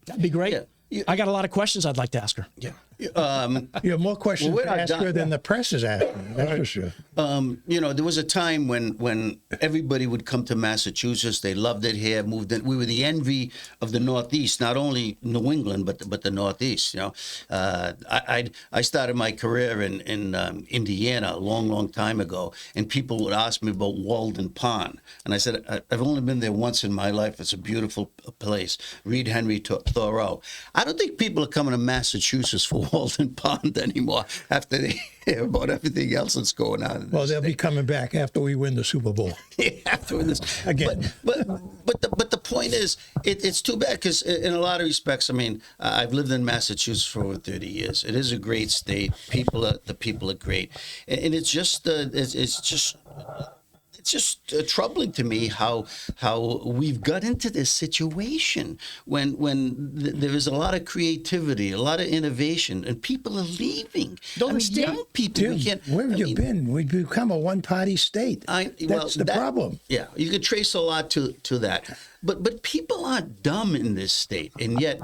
That'd be great. Yeah. I got a lot of questions I'd like to ask her. Yeah. You have more questions Well, to we're not ask her done. than the press is asking. That's for sure. There was a time when everybody would come to Massachusetts. They loved it here. Moved in. We were the envy of the Northeast, not only New England but the Northeast. I started my career in Indiana a long time ago, and people would ask me about Walden Pond, and I said I've only been there once in my life. It's a beautiful place. Read Henry Thoreau. I don't think people are coming to Massachusetts for Walden Pond anymore after they hear about everything else that's going on. Well, they'll be coming back after we win the Super Bowl. after this Again. But the point is, it's too bad, because in a lot of respects, I mean, I've lived in Massachusetts for over 30 years. It is a great state. The people are great, and it's just troubling to me how we've got into this situation when there is a lot of creativity, a lot of innovation, and people are leaving. Young people. Tim, where have you been? We've become a one-party state. That's the problem. Yeah, you could trace a lot to that. But people aren't dumb in this state, and yet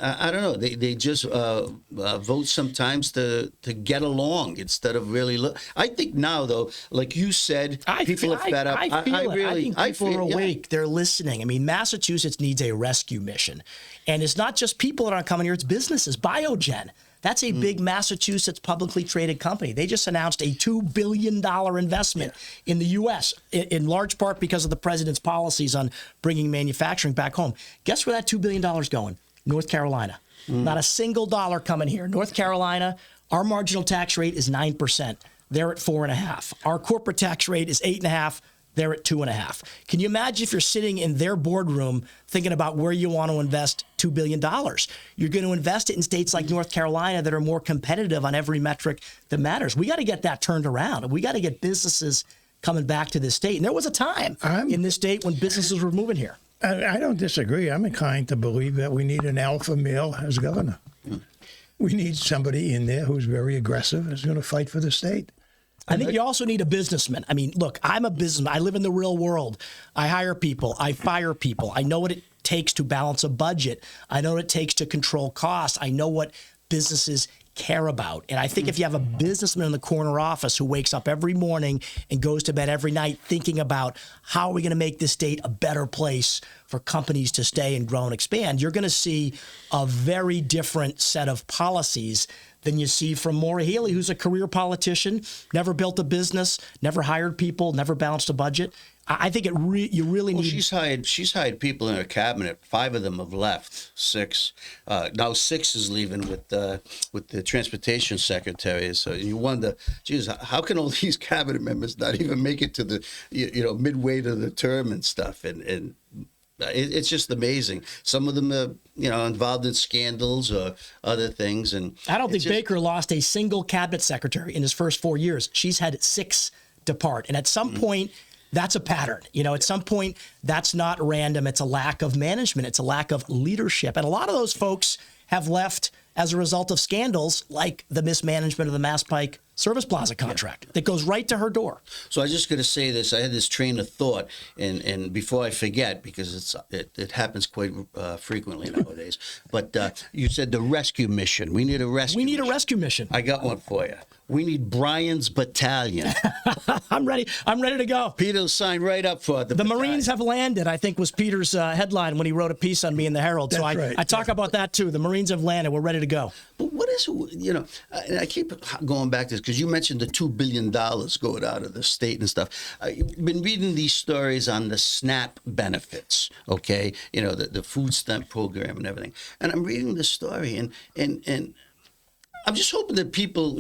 I don't know. They just vote sometimes to get along instead of really look. I think now, though, like you said, people are fed up. I think people are awake. They're listening. I mean, Massachusetts needs a rescue mission, and it's not just people that aren't coming here; it's businesses. Biogen. That's a big Massachusetts publicly traded company. They just announced a $2 billion investment in the U.S., in large part because of the president's policies on bringing manufacturing back home. Guess where that $2 billion is going? North Carolina. Not a single dollar coming here. North Carolina, our marginal tax rate is 9%. They're at 4.5%. Our corporate tax rate is 8.5%. They're at 2.5%. Can you imagine if you're sitting in their boardroom thinking about where you want to invest $2 billion? You're going to invest it in states like North Carolina that are more competitive on every metric that matters. We got to get that turned around. We got to get businesses coming back to this state. And there was a time in this state when businesses were moving here. I don't disagree. I'm inclined to believe that we need an alpha male as governor. We need somebody in there who's very aggressive and is going to fight for the state. I think you also need a businessman. I mean, look, I'm a businessman. I live in the real world. I hire people. I fire people. I know what it takes to balance a budget. I know what it takes to control costs. I know what businesses care about. And I think if you have a businessman in the corner office who wakes up every morning and goes to bed every night thinking about how are we going to make this state a better place for companies to stay and grow and expand, you're going to see a very different set of policies than you see from Maura Healey, who's a career politician, never built a business, never hired people, never balanced a budget. I think you really need. She's hired people in her cabinet. 5 of them have left. 6 now. 6 is leaving with the transportation secretary. So you wonder, geez, how can all these cabinet members not even make it to the midway to the term and stuff? And It's just amazing. Some of them are, involved in scandals or other things. And I don't think Baker lost a single cabinet secretary in his first 4 years. She's had 6 depart. And at some point, that's a pattern. At some point, that's not random. It's a lack of management. It's a lack of leadership. And a lot of those folks have left as a result of scandals like the mismanagement of the Mass Pike Service Plaza contract that goes right to her door. So I was just going to say this. I had this train of thought, and before I forget, because it happens quite frequently nowadays. But you said the rescue mission. We need a rescue. We need a rescue mission. I got one for you. We need Brian's battalion. I'm ready. I'm ready to go. Peter signed right up for the battalion. Marines have landed, I think was Peter's headline when he wrote a piece on me in the Herald. So I talk about that too. The Marines have landed. We're ready to go. But what is, and I keep going back to this because you mentioned the $2 billion going out of the state and stuff. I've been reading these stories on the SNAP benefits, okay? The food stamp program and everything. And I'm reading the story and I'm just hoping that people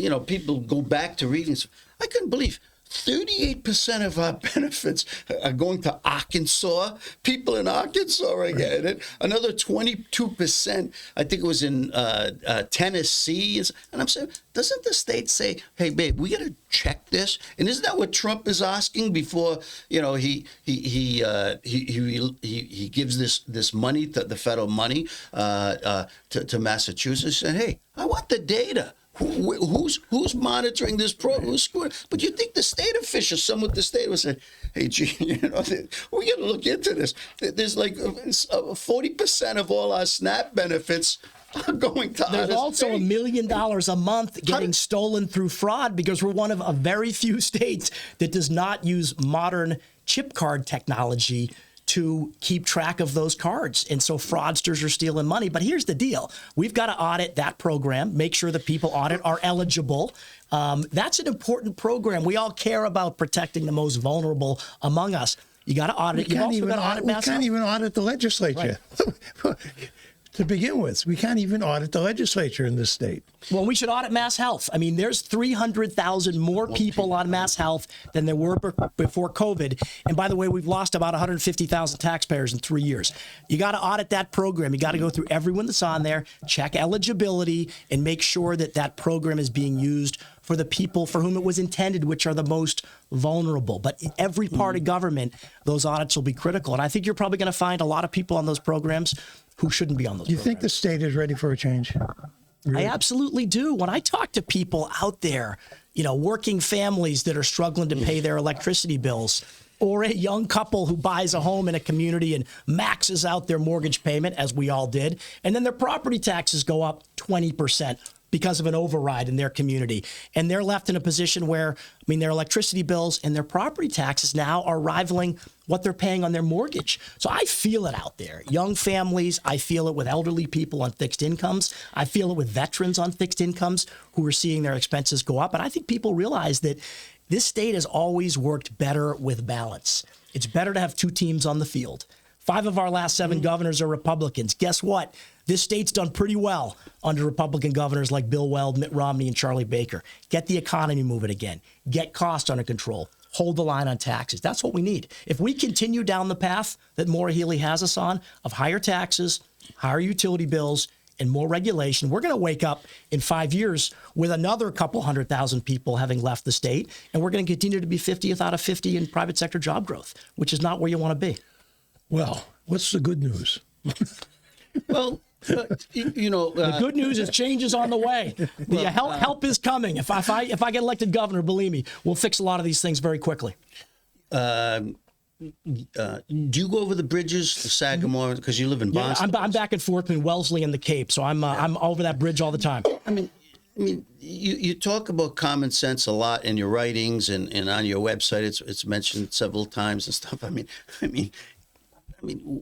go back to reading. I couldn't believe 38% of our benefits are going to Arkansas. People in Arkansas are getting it. Another 22%, I think it was in Tennessee. And I'm saying, doesn't the state say, hey, babe, we got to check this? And isn't that what Trump is asking before, he gives this money, the federal money to Massachusetts? And hey, I want the data. Who's monitoring this program? Who's screwing? But you think the state officials, some with the state, would say, "Hey, gee, we got to look into this. There's like 40% of all our SNAP benefits are going to." There's also $1 million a month getting stolen through fraud because we're one of a very few states that does not use modern chip card technology to keep track of those cards. And so fraudsters are stealing money. But here's the deal. We've got to audit that program, make sure the people on it are eligible. That's an important program. We all care about protecting the most vulnerable among us. You got to audit it. We can't even audit the legislature. Right. To begin with, we can't even audit the legislature in this state. Well, we should audit Mass Health. I mean, there's 300,000 more people on Mass Health than there were before COVID. And by the way, we've lost about 150,000 taxpayers in 3 years. You got to audit that program. You got to go through everyone that's on there, check eligibility, and make sure that that program is being used for the people for whom it was intended, which are the most vulnerable. But in every part of government, those audits will be critical. And I think you're probably going to find a lot of people on those programs who shouldn't be on those programs. You think the state is ready for a change? Really? I absolutely do. When I talk to people out there, working families that are struggling to pay their electricity bills, or a young couple who buys a home in a community and maxes out their mortgage payment, as we all did, and then their property taxes go up 20%. Because of an override in their community. And they're left in a position where, their electricity bills and their property taxes now are rivaling what they're paying on their mortgage. So I feel it out there. Young families, I feel it with elderly people on fixed incomes. I feel it with veterans on fixed incomes who are seeing their expenses go up. And I think people realize that this state has always worked better with balance. It's better to have 2 teams on the field. 5 of our last 7 governors are Republicans. Guess what? This state's done pretty well under Republican governors like Bill Weld, Mitt Romney, and Charlie Baker. Get the economy moving again. Get costs under control. Hold the line on taxes. That's what we need. If we continue down the path that Maura Healey has us on of higher taxes, higher utility bills, and more regulation, we're going to wake up in 5 years with another couple 100,000 people having left the state, and we're going to continue to be 50th out of 50 in private sector job growth, which is not where you want to be. Well, what's the good news? Well, the good news is change is on the way. The help is coming. If I get elected governor, believe me, we'll fix a lot of these things very quickly. Do you go over the bridges, the Sagamore, because you live in Boston? I'm back and forth between Wellesley and the Cape, so I'm over that bridge all the time. I mean, you talk about common sense a lot in your writings and on your website. It's mentioned several times and stuff. I mean,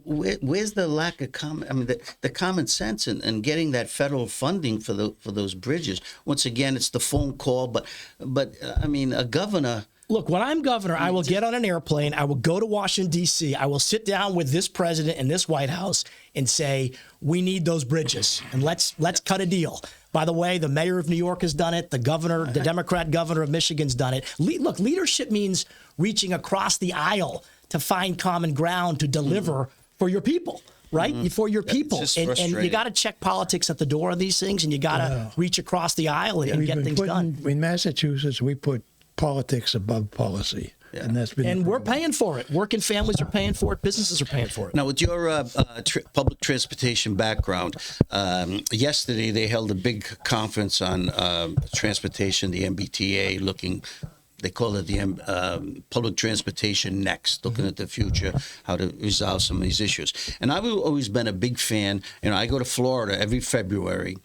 where's the lack of the common sense and getting that federal funding for those bridges? Once again, it's the phone call, but a governor. Look, when I'm governor, I will get on an airplane. I will go to Washington, D.C. I will sit down with this president and this White House and say, we need those bridges, and let's cut a deal. By the way, the mayor of New York has done it. The Democrat governor of Michigan's done it. Look, leadership means reaching across the aisle to find common ground to deliver for your people. Right? For your people. just And you frustrating. got to check politics at the door of these things, and you got to reach across the aisle and We've get been things done. In Massachusetts, we put politics above policy, and that's been. And we're paying for it. Working families are paying for it. Businesses are paying for it. Now, with your public transportation background, yesterday they held a big conference on transportation, the MBTA, looking. They call it the public transportation next, looking at the future, how to resolve some of these issues. And I've always been a big fan. You know, I go to Florida every February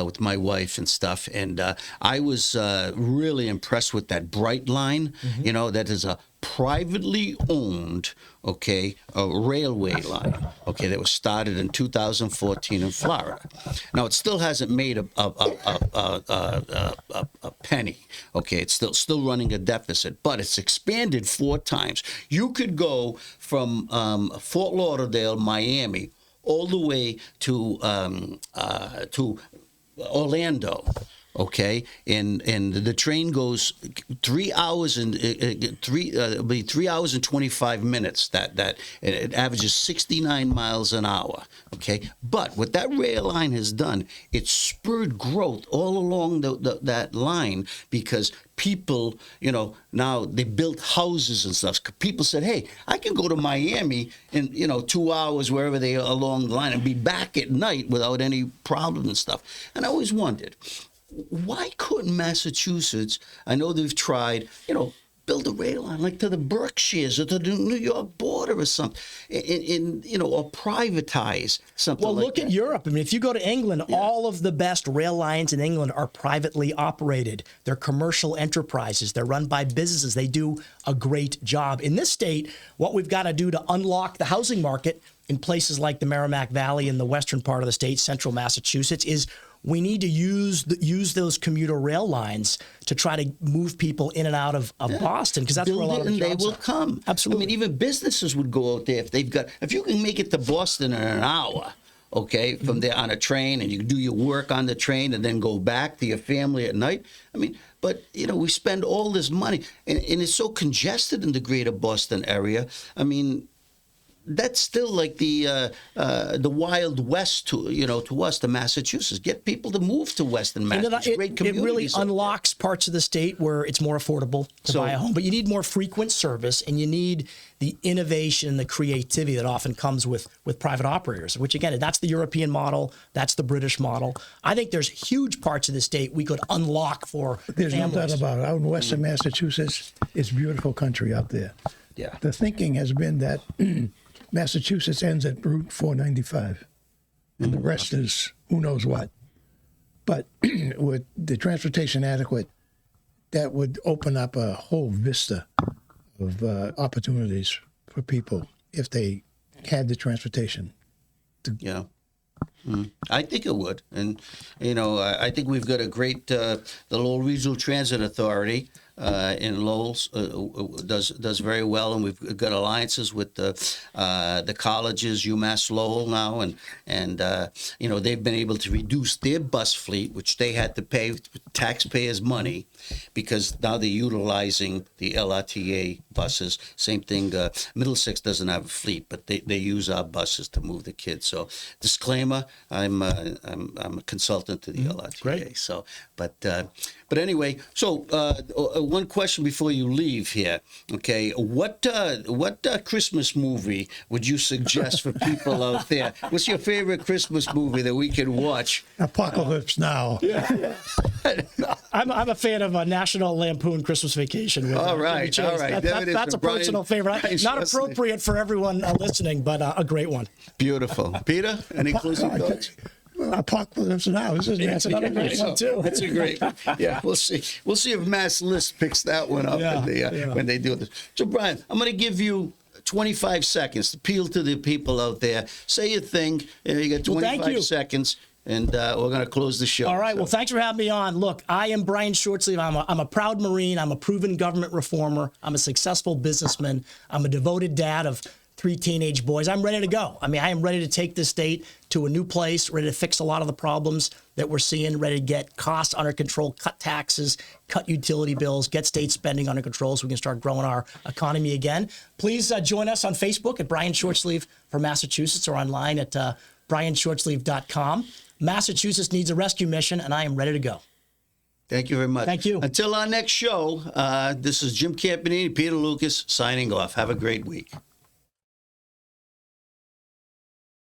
with my wife and stuff, and I was really impressed with that Bright Line. You know, that is a privately owned, a railway line, that was started in 2014 in Florida. Now, it still hasn't made a penny, it's still running a deficit, but it's expanded 4 times. You could go from Fort Lauderdale, Miami, all the way to Orlando. And the train goes 3 hours and it'll be 3 hours and 25 minutes. That it averages 69 miles an hour. But what that rail line has done, it's spurred growth all along that line, because people, now they built houses and stuff. People said, hey, I can go to Miami in, 2 hours, wherever they are along the line, and be back at night without any problem and stuff. And I always wondered, why couldn't Massachusetts, I know they've tried, build a rail line like to the Berkshires or to the New York border or something, or privatize something Well, like look that. at Europe. I mean, if you go to England, all of the best rail lines in England are privately operated. They're commercial enterprises. They're run by businesses. They do a great job. In this state, what we've got to do to unlock the housing market in places like the Merrimack Valley in the western part of the state, central Massachusetts, is we need to use those commuter rail lines to try to move people in and out of Boston, because that's Build where a lot it of the and they jobs will are. come. Absolutely. I mean, even businesses would go out there if you can make it to Boston in an hour, from there on a train, and you do your work on the train and then go back to your family at night. I mean, but we spend all this money, and it's so congested in the greater Boston area. I mean, that's still like the Wild West to us, to Massachusetts. Get people to move to Western Massachusetts. And Great it communities. really out there. unlocks parts of the state where it's more affordable to buy a home. But you need more frequent service, and you need the innovation and the creativity that often comes with private operators, which, again, that's the European model. That's the British model. I think there's huge parts of the state we could unlock for There's families. no doubt about it. Out in western Massachusetts, it's beautiful country out there. Yeah. The thinking has been that Massachusetts ends at Route 495, and the rest is who knows what. But with the transportation adequate, that would open up a whole vista of opportunities for people if they had the transportation. Yeah. I think it would. And, I think we've got a great, the Lowell Regional Transit Authority in Lowell does very well, and we've got alliances with the colleges, UMass Lowell now, and they've been able to reduce their bus fleet, which they had to pay taxpayers' money, because now they're utilizing the LRTA buses. Same thing, Middlesex doesn't have a fleet, but they use our buses to move the kids. So, disclaimer, I'm a consultant to the LRTA. Great. So, but anyway, so one question before you leave here, what Christmas movie would you suggest for people out there? What's your favorite Christmas movie that we can watch? Apocalypse Now. I'm a fan of National Lampoon Christmas Vacation. With, All right, Chevy Chase. all right. There it is That's a for Brian- personal favorite. Brian Not Shortsleeve. appropriate for everyone listening, but a great one. Beautiful. Peter, any closing thoughts? Apocalypse Now. This is That's another great one, too. That's a great one. Yeah, we'll see. We'll see if Mass List picks that one up when they do this. So, Brian, I'm going to give you 25 seconds to appeal to the people out there. Say your thing. You got Well, 25 thank you. seconds, and we're going to close the show. All right. So- Well, thanks for having me on. Look, I am Brian Shortsleeve. I'm a proud Marine. I'm a proven government reformer. I'm a successful businessman. I'm a devoted dad of 3 teenage boys. I'm ready to go. I mean, I am ready to take this state to a new place, ready to fix a lot of the problems that we're seeing, ready to get costs under control, cut taxes, cut utility bills, get state spending under control so we can start growing our economy again. Please join us on Facebook at Brian Shortsleeve for Massachusetts or online at brianshortsleeve.com. Massachusetts needs a rescue mission, and I am ready to go. Thank you very much. Thank you. Until our next show, this is Jim Campanini, Peter Lucas signing off. Have a great week.